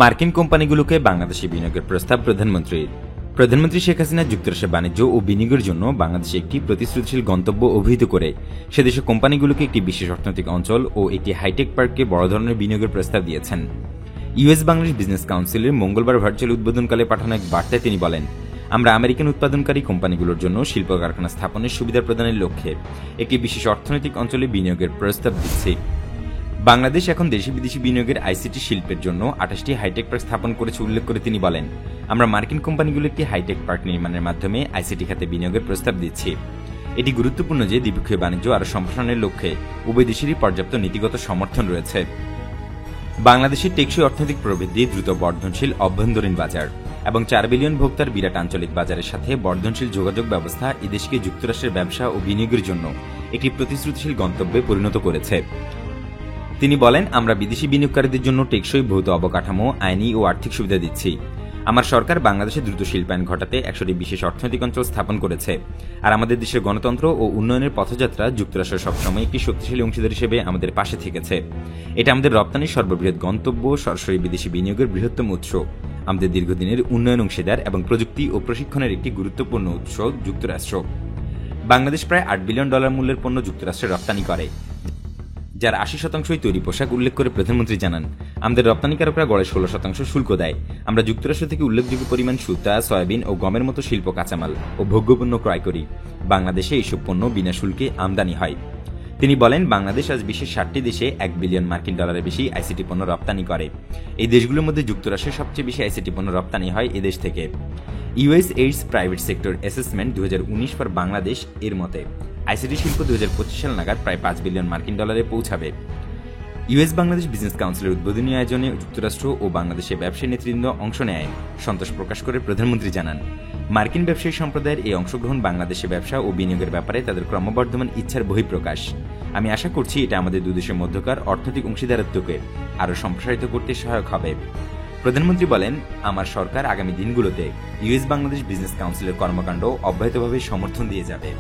মার্কিন কোম্পানিগুলোকে বাংলাদেশে বিনিয়োগের প্রস্তাব প্রধানমন্ত্রী শেখ হাসিনা যুক্তরাষ্ট্রের বাণিজ্য ও বিনিয়োগের জন্য বাংলাদেশে একটি প্রতিশ্রুতিশীল গন্তব্য অভিহিত করে সেদেশের কোম্পানিগুলোকে একটি বিশেষ অর্থনৈতিক অঞ্চল ও একটি হাইটেক পার্ককে বড় ধরনের বিনিয়োগের প্রস্তাব দিয়েছেন। ইউএস বাংলাদেশ বিজনেস কাউন্সিলের মঙ্গলবার ভার্চুয়াল উদ্বোধনকালে পাঠানো এক বার্তায় তিনি বলেন, আমরা আমেরিকান উৎপাদনকারী কোম্পানিগুলোর জন্য শিল্প কারখানা স্থাপনের সুবিধা প্রদানের লক্ষ্যে একটি বিশেষ অর্থনৈতিক অঞ্চলে বিনিয়োগের প্রস্তাব দিচ্ছে। বাংলাদেশ এখন দেশি বিদেশি বিনিয়োগের আইসিটি শিল্পের জন্য 28টি হাইটেক পার্ক স্থাপন করেছে উল্লেখ করে তিনি বলেন, আমরা মার্কিন কোম্পানিগুলো একটি হাইটেক পার্ক নির্মাণের মাধ্যমে আইসিটি খাতে বিনিয়োগের প্রস্তাব দিচ্ছি। এটি গুরুত্বপূর্ণ যে দ্বিপক্ষীয় বাণিজ্য আরও সম্প্রসারণের লক্ষ্যে উভয় দেশেরই পর্যাপ্ত নীতিগত সমর্থন রয়েছে। বাংলাদেশের টেকসই অর্থনৈতিক প্রবৃদ্ধি, দ্রুত বর্ধনশীল অভ্যন্তরীণ বাজার এবং 4 বিলিয়ন ভোক্তার বিরাট আঞ্চলিক বাজারের সাথে বর্ধনশীল যোগাযোগ ব্যবস্থা এদেশকে যুক্তরাষ্ট্রের ব্যবসা ও বিনিয়োগের জন্য একটি প্রতিশ্রুতিশীল গন্তব্যে পরিণত করেছে। তিনি বলেন, আমরা বিদেশি বিনিয়োগকারীদের জন্য টেকসই ভৌত অবকাঠামো, আইনি ও আর্থিক সুবিধা দিচ্ছি। আমার সরকার বাংলাদেশে দ্রুত শিল্পায়ন ঘটাতে 100টি বিশেষ অর্থনৈতিক অঞ্চল স্থাপন করেছে। আর আমাদের দেশের গণতন্ত্র ও উন্নয়নের পথযাত্রা যুক্তরাষ্ট্র সবসময় একটি শক্তিশালী অংশীদার হিসেবে আমাদের পাশে থেকেছে। এটা আমাদের রপ্তানির সর্ববৃহৎ গন্তব্য, সরাসরি বিদেশি বিনিয়োগের বৃহত্তম উৎস, আমাদের দীর্ঘদিনের উন্নয়ন অংশীদার এবং প্রযুক্তি ও প্রশিক্ষণের একটি গুরুত্বপূর্ণ উৎস যুক্তরাষ্ট্র। বাংলাদেশ প্রায় $8 বিলিয়ন মূল্যের পণ্য যুক্তরাষ্ট্রে রপ্তানি করে, যার 80% তৈরি পোশাক উল্লেখ করে প্রধানমন্ত্রী জানান, আমাদের রপ্তানিকারকরা গড়ে 16% শুল্ক দেয়। আমরা যুক্তরাষ্ট্র থেকে উল্লেখযোগ্য পরিমাণ সুতা, সয়াবিন ও গমের মতো শিল্প কাঁচামাল ও ভোগ্যপণ্য ক্রয় করি। বাংলাদেশে এইসব পণ্য বিনা শুল্কে আমদানি হয়। তিনি বলেন, বাংলাদেশ আজ বিশ্বের 60টি দেশে $1 বিলিয়ন বেশি আইসিটি পণ্য রপ্তানি করে। এই দেশগুলোর মধ্যে যুক্তরাষ্ট্রের সবচেয়ে বেশি আইসিটি পণ্য রপ্তানি হয় এদেশ থেকে। US AIDS private sector assessment 2019 for Bangladesh এর মতে আইসিটি শিল্প 2025 সাল নাগাদ প্রায় $5 বিলিয়ন পৌঁছাবে। ইউএস বাংলাদেশ বিজনেস কাউন্সিলের উদ্বোধনী আয়োজনে যুক্তরাষ্ট্র ও বাংলাদেশের ব্যবসায়ী নেতৃবৃন্দ অংশ নেয় সন্তোষ প্রকাশ করে প্রধানমন্ত্রী জানান, মার্কিন ব্যবসায়ী সম্প্রদায়ের এই অংশগ্রহণ বাংলাদেশে ব্যবসা ও বিনিয়োগের ব্যাপারে তাদের ক্রমবর্ধমান ইচ্ছার বহিঃপ্রকাশ। আমি আশা করছি এটা আমাদের দুই দেশের মধ্যকার অর্থনৈতিক অংশীদারত্বকে আরও সম্প্রসারিত করতে সহায়ক হবে। প্রধানমন্ত্রী বলেন, আমার সরকার আগামী দিনগুলোতে ইউএস বাংলাদেশ বিজনেস কাউন্সিলের কর্মকাণ্ড অব্যাহতভাবে সমর্থন দিয়ে যাবে।